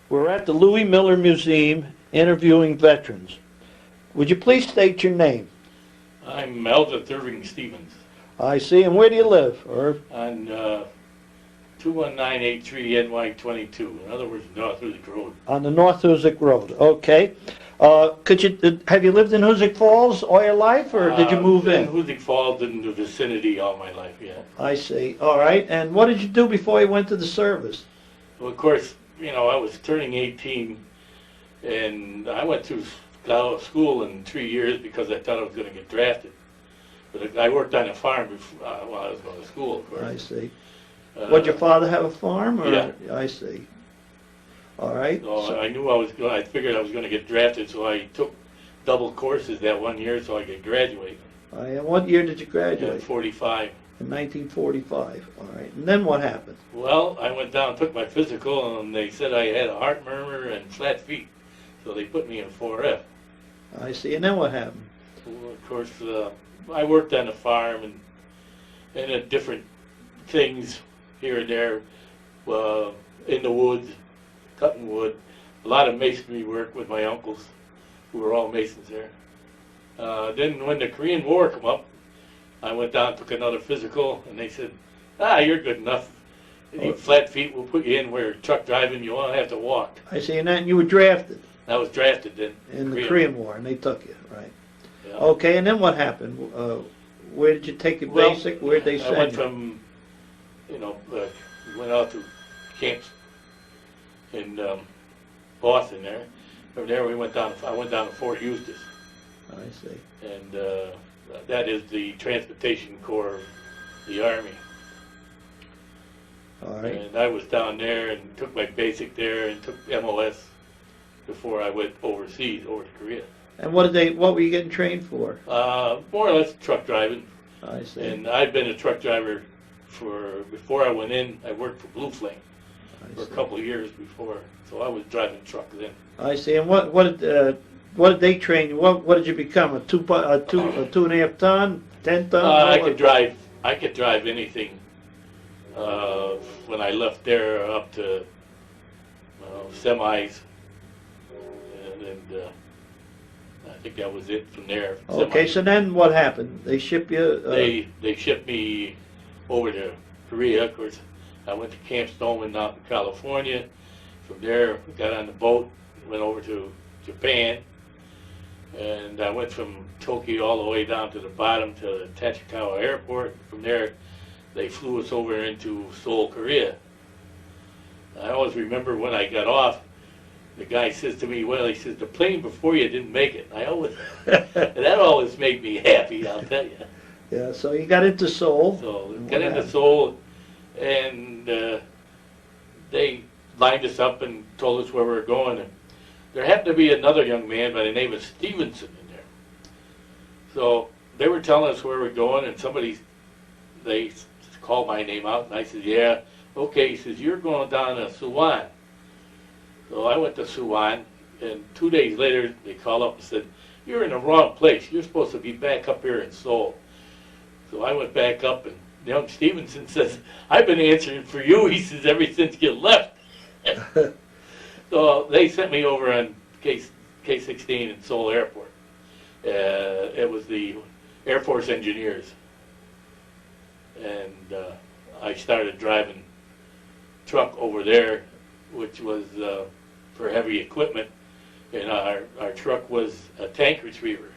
We're at the Louis Miller Museum interviewing veterans. Would you please state your name? I'm Melvin Irving Stevens I see. And where do you live? Or on 21983 NY 22. In other words, North Hoosick Road. on the North Hoosick Road. Okay. Have you lived in Hoosick Falls all your life, or did you move in? Hoosick Falls in the vicinity all my life, yeah. I see. All right. And what did you do before you went to the service? Well, of course, I was turning 18, and I went through school in 3 years because I thought I was going to get drafted. But I worked on a farm before, while I was going to school, of course. I see. Would your father have a farm? Or? Yeah. I see. All right. So I knew I figured I was going to get drafted, so I took double courses that 1 year so I could graduate. And what year did you graduate? 45. In 1945. All right. And then what happened? Well, I went down and took my physical, and they said I had a heart murmur and flat feet, so they put me in 4F. I see. And then what happened? Well, of course, I worked on a farm and at different things here and there, in the woods, cutting wood. A lot of masonry work with my uncles, who were all masons there. Then when the Korean War came up, I went down and took another physical, and they said, you're good enough. You need flat feet, we'll put you in where truck driving, you won't have to walk. I see. And then you were drafted. I was drafted then. In the Korean War, and they took you, right? Yeah. Okay, and then what happened? Where did you take your basic? Where did they send you? I went from, we went out to camps in Boston there. From there I went down to Fort Eustis. I see. And that is the Transportation Corps of the Army. All right. And I was down there and took my basic there and took MOS before I went overseas, over to Korea. And what were you getting trained for? More or less truck driving. I see. And I've been a truck driver before I went in, I worked for Blue Flame for a couple of years before, so I was driving truck then. I see. And what did they train you? What did you become? A 2.5 ton, 10 ton? I could drive anything. When I left there, up to semis, and I think that was it from there. Okay, Semis. so then what happened? They ship you? They shipped me over to Korea. Of course, I went to Camp Stoneman out in California. From there, got on the boat, went over to Japan, and I went from Tokyo all the way down to the bottom to the Tachikawa Airport. From there, they flew us over into Seoul, Korea. I always remember when I got off, the guy says to me, well, he says, the plane before you didn't make it. That always made me happy, I'll tell you. Yeah, so you got into Seoul. So got into Seoul, and they lined us up and told us where we were going. And there happened to be another young man by the name of Stevenson in there. So they were telling us where we're going, and they called my name out, and I said, yeah, okay. He says, you're going down to Suwon. So I went to Suwon, and 2 days later, they called up and said, you're in the wrong place. You're supposed to be back up here in Seoul. So I went back up, and young Stevenson says, I've been answering for you, he says, ever since you left. So they sent me over on K-16 in Seoul Airport. It was the Air Force engineers. And I started driving truck over there, which was for heavy equipment. And our truck was a tank retriever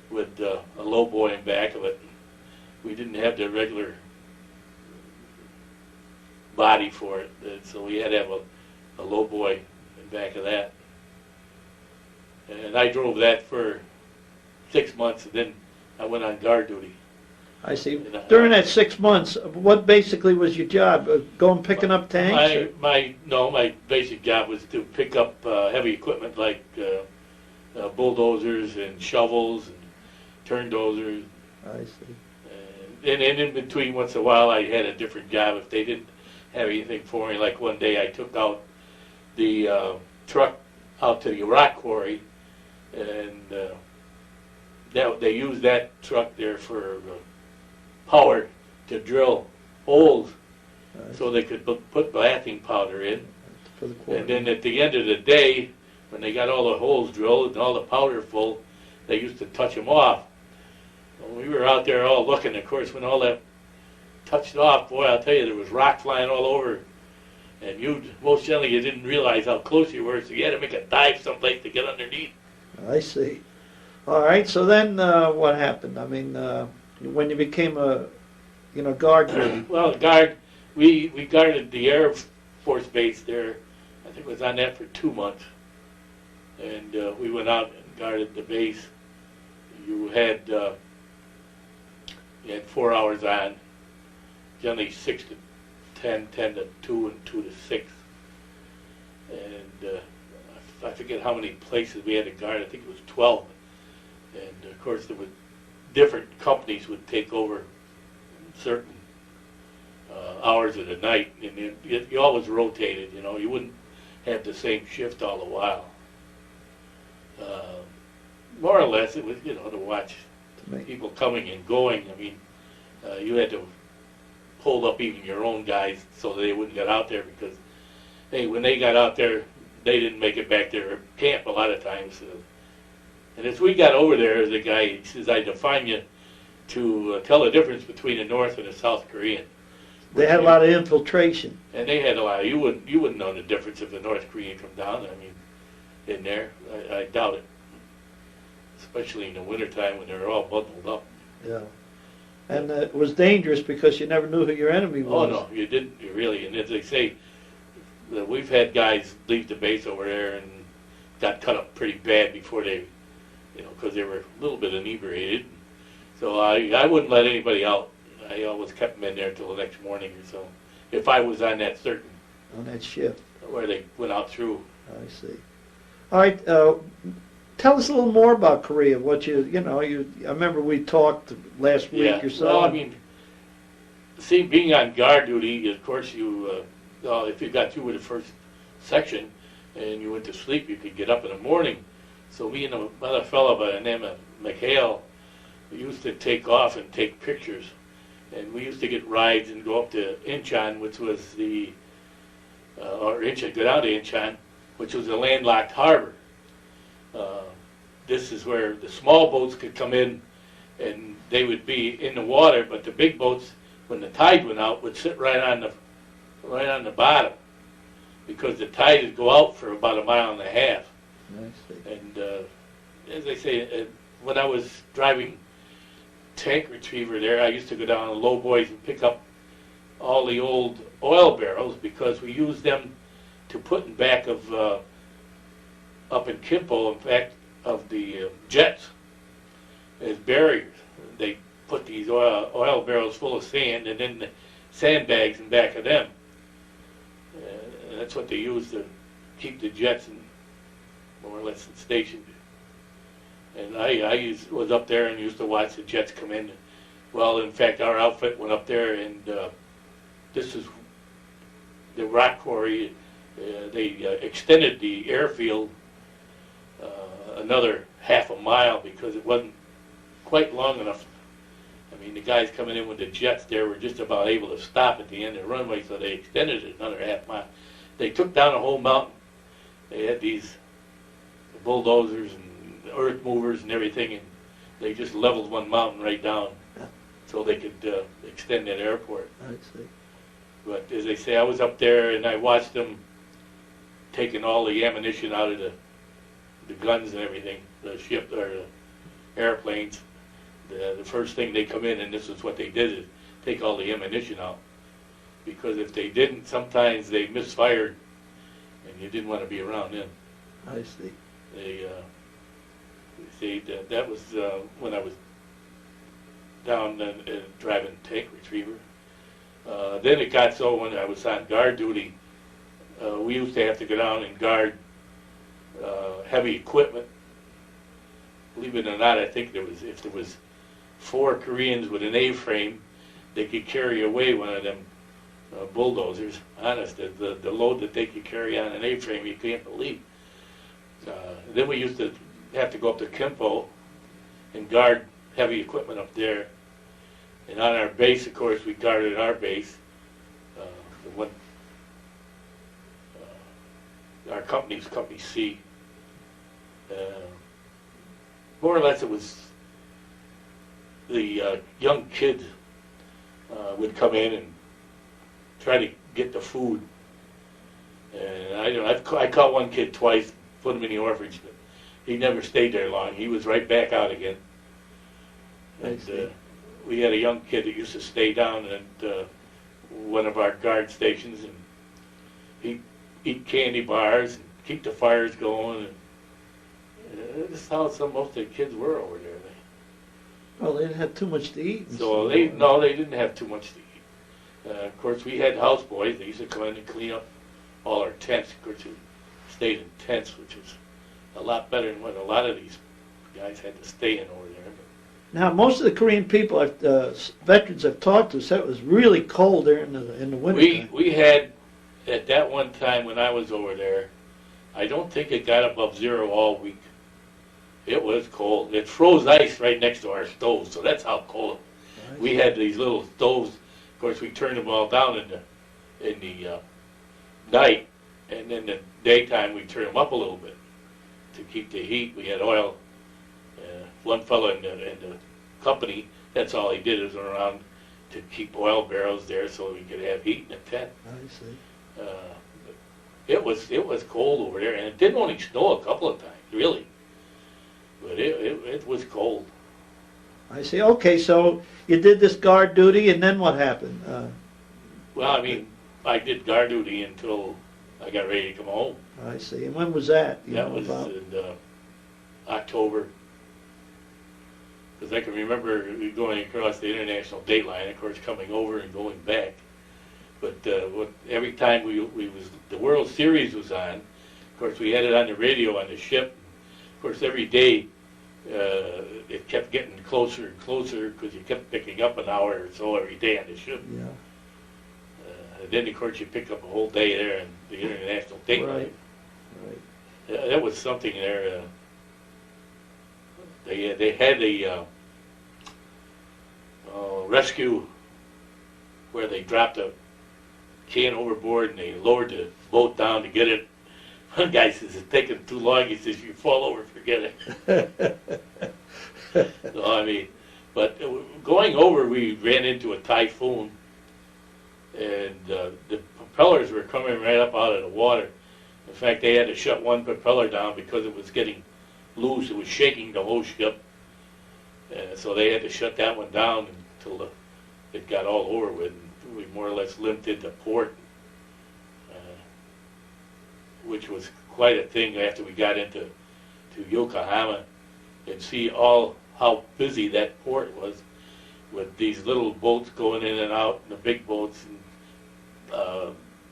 with a low boy in back of it. We didn't have the regular body for it, so we had to have a low boy in back of that. And I drove that for 6 months, and then I went on guard duty. I see. During that 6 months, what basically was your job? Going picking up tanks? My basic job was to pick up heavy equipment like bulldozers and shovels and turn dozers. I see. And in between, once in a while, I had a different job if they didn't have anything for me. Like one day, I took out the truck out to the rock quarry, and they used that truck there for power to drill holes so they could put blasting powder in. for the quarter. And then at the end of the day, when they got all the holes drilled and all the powder full, they used to touch them off. When we were out there all looking, of course, when all that touched off, boy, I'll tell you, there was rock flying all over. And most generally, you didn't realize how close you were, so you had to make a dive someplace to get underneath. I see. All right, so then what happened? I mean, when you became a, guard duty. Well, we guarded the Air Force Base there. I think it was on that for 2 months. And we went out and guarded the base. You had 4 hours on, generally 6 to 10, 10 to 2, and 2 to 6. And I forget how many places we had to guard. I think it was 12. And of course, there were different companies would take over certain hours of the night, and you always rotated. You wouldn't have the same shift all the while. More or less, it was to watch people coming and going. I mean, you had to hold up even your own guys so they wouldn't get out there, because hey, when they got out there, they didn't make it back to their camp a lot of times. And as we got over there, the guy says, "I define you to tell the difference between a North and a South Korean." They had a lot of infiltration. And they had a lot. You wouldn't know the difference if a North Korean come down. I mean, in there, I doubt it. Especially in the wintertime when they're all bundled up. Yeah. And it was dangerous because you never knew who your enemy was. Oh no, you didn't really. And as they say, we've had guys leave the base over there and got cut up pretty bad before they, because they were a little bit inebriated. So I wouldn't let anybody out. I always kept them in there until the next morning or so. If I was on that certain. On that shift. Where they went out through. I see. All right. Tell us a little more about Korea. What I remember we talked last week or so. Well, I mean, being on guard duty, of course, if you got through with the first section and you went to sleep, you could get up in the morning. So me and another fellow by the name of McHale, we used to take off and take pictures. And we used to get rides and go up to Incheon, which was go down to Incheon, which was a landlocked harbor. This is where the small boats could come in, and they would be in the water, but the big boats, when the tide went out, would sit right on the bottom, because the tide would go out for about 1.5 miles. I see. And as I say, when I was driving tank retriever there, I used to go down to Low Boys and pick up all the old oil barrels, because we used them to put in back of up in Kimpo, in fact, of the jets as barriers. They put these oil barrels full of sand, and then the sandbags in back of them. That's what they used to keep the jets more or less stationed. And I was up there and used to watch the jets come in. Well, in fact, our outfit went up there, and this is the rock quarry. They extended the airfield another 1/2 mile because it wasn't quite long enough. I mean, the guys coming in with the jets there were just about able to stop at the end of the runway, so they extended it another 1/2 mile. They took down a whole mountain. They had these bulldozers and earth movers and everything, and they just leveled one mountain right down so they could extend that airport. I see. But as they say, I was up there and I watched them taking all the ammunition out of the guns and everything, the ship or the airplanes. The first thing they come in, and this is what they did, is take all the ammunition out. Because if they didn't, sometimes they misfired, and you didn't want to be around them. I see. That was when I was down driving tank retriever. Then it got so when I was on guard duty, we used to have to go down and guard heavy equipment. Believe it or not, I think if there was 4 Koreans with an A-frame, they could carry away one of them bulldozers. Honest, the load that they could carry on an A-frame, you can't believe. Then we used to have to go up to Kimpo and guard heavy equipment up there. And on our base, of course, we guarded our base. our company's Company C. More or less, it was the young kids would come in and try to get the food. And I caught one kid twice, put him in the orphanage, but he never stayed there long. He was right back out again. And we had a young kid that used to stay down at one of our guard stations, and he'd eat candy bars and keep the fires going. And this is how most of the kids were over there. Well, they didn't have too much to eat. So they didn't have too much to eat. Of course, we had houseboys. They used to come in and clean up all our tents. Of course, we stayed in tents, which was a lot better than what a lot of these guys had to stay in over there. Now, most of the Korean people, veterans I've talked to, said it was really cold there in the winter. We had, at that one time when I was over there, I don't think it got above 0 all week. It was cold. It froze ice right next to our stove, so that's how cold. We had these little stoves. Of course, we turned them all down in the night, and in the daytime we turned them up a little bit to keep the heat. We had oil. One fellow in the company, that's all he did, is run around to keep oil barrels there so we could have heat in the tent. I see. It was cold over there, and it didn't only snow a couple of times, really. But it was cold. I see. Okay, so you did this guard duty, and then what happened? Well, I mean, I did guard duty until I got ready to come home. I see. And when was that? That was in October. Because I can remember going across the international date line, of course, coming over and going back. But every time the World Series was on, of course, we had it on the radio on the ship. Of course, every day it kept getting closer and closer because you kept picking up an hour or so every day on the ship. Yeah. And then, of course, you pick up a whole day there in the international date line. Right. That was something there. They had a rescue where they dropped a can overboard and they lowered the boat down to get it. One guy says it's taking too long. He says, if you fall over, forget it. So, I mean, but going over, we ran into a typhoon, and the propellers were coming right up out of the water. In fact, they had to shut one propeller down because it was getting loose. It was shaking the whole ship. So they had to shut that one down until it got all over with. And we more or less limped into port, which was quite a thing after we got into Yokohama, and see how busy that port was with these little boats going in and out, and the big boats. And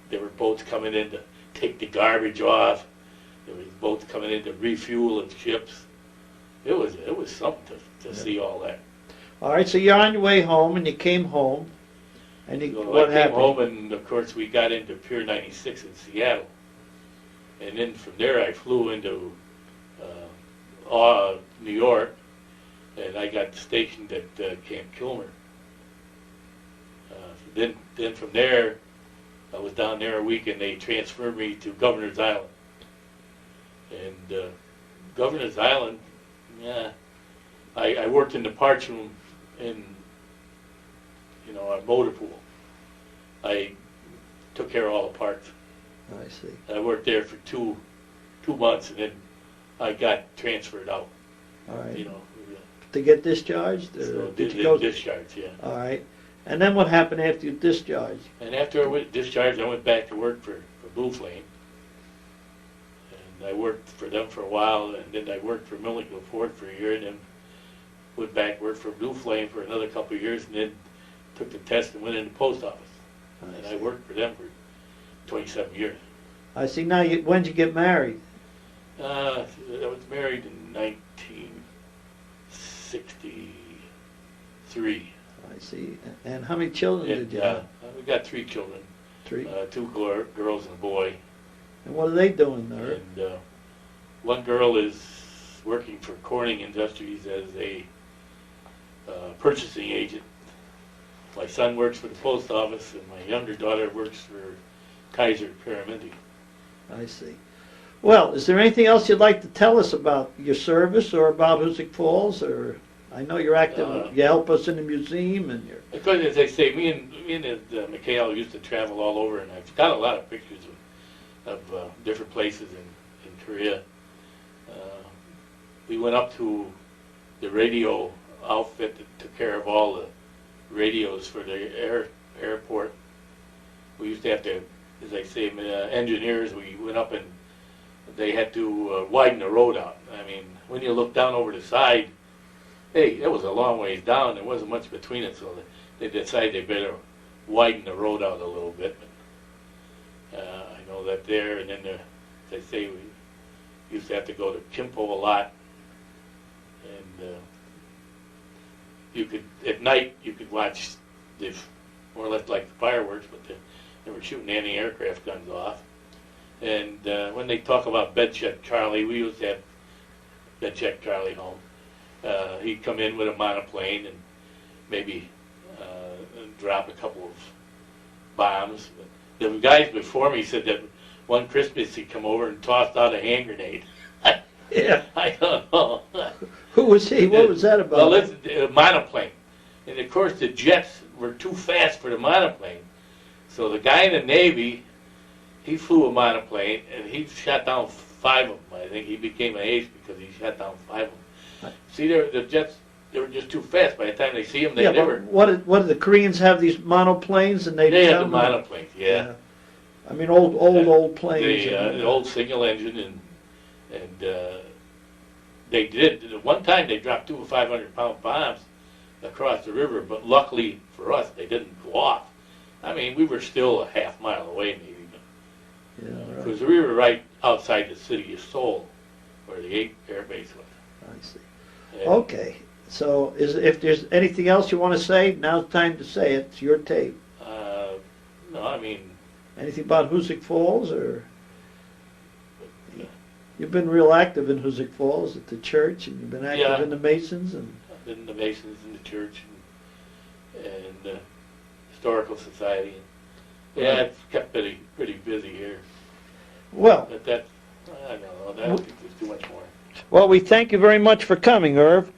there were boats coming in to take the garbage off. There was boats coming in to refuel the ships. It was something to see all that. All right, so you're on your way home, and you came home, and what I came home, and of course we got into Pier 96 in Seattle, and then from there I flew into New York, and I got stationed at Camp Kilmer. Then from there, I was down there a week, and they transferred me to Governor's Island. And Governor's Island, yeah, I worked in the parts room in, a motor pool. I took care of all the parts. I see. I worked there for two months, and then I got transferred out. All right. To get discharged? So did you go discharged, yeah. All right. And then what happened after you discharged? And after I went discharged, I went back to work for Blue Flame. And I worked for them for a while, and then I worked for Millington Ford for a year, and then went back, worked for Blue Flame for another couple of years, and then took the test and went in the post office. And I worked for them for 27 years. I see. Now, when did you get married? I was married in 1963. I see. And how many children did you have? We got 3 children. 3? 2 girls and a boy. And what are they doing there? And one girl is working for Corning Industries as a purchasing agent. My son works for the post office, and my younger daughter works for Kaiser Paramendi. I see. Well, is there anything else you'd like to tell us about your service or about Hoosick Falls? Or I know you're active. You help us in the museum, and you're. Because as I say, me and Mikhail used to travel all over, and I've got a lot of pictures of different places in Korea. We went up to the radio outfit that took care of all the radios for the airport. We used to have to, as I say, engineers, we went up and they had to widen the road out. I mean, when you look down over the side, hey, it was a long ways down. There wasn't much between it, so they decided they better widen the road out a little bit. But, I know that there, and then, as I say, we used to have to go to Kimpo a lot. And you could, at night, you could watch the, more or less like the fireworks, but they were shooting anti-aircraft guns off. And when they talk about Bed Check Charlie, we used to have Bed Check Charlie home. He'd come in with a monoplane and maybe drop a couple of bombs. But the guys before me said that one Christmas he'd come over and tossed out a hand grenade. Yeah. I don't know. Who was he? What was that about? Well, it's a monoplane. And of course the jets were too fast for the monoplane. So the guy in the Navy, he flew a monoplane and he shot down 5 of them. I think he became an ace because he shot down 5 of them. See, the jets, they were just too fast. By the time they see them, they never... What did the Koreans have these monoplanes? And they had the monoplanes, yeah. I mean, old planes. The old single engine, and they did. At one time, they dropped 2 500-pound bombs across the river, but luckily for us, they didn't go off. I mean, we were still a half mile away, maybe, because we were right outside the city of Seoul, where the air base was. I see. Yeah. Okay. So, if there's anything else you want to say, now's the time to say it. It's your tape. No, I mean... Anything about Hoosick Falls, or... You've been real active in Hoosick Falls at the church, and you've been active in the Masons, and... I've been in the Masons, and the church, and the Historical Society. Yeah, it's kept pretty busy here. Well... But that, I don't know, I think there's too much more. Well, we thank you very much for coming, Irv.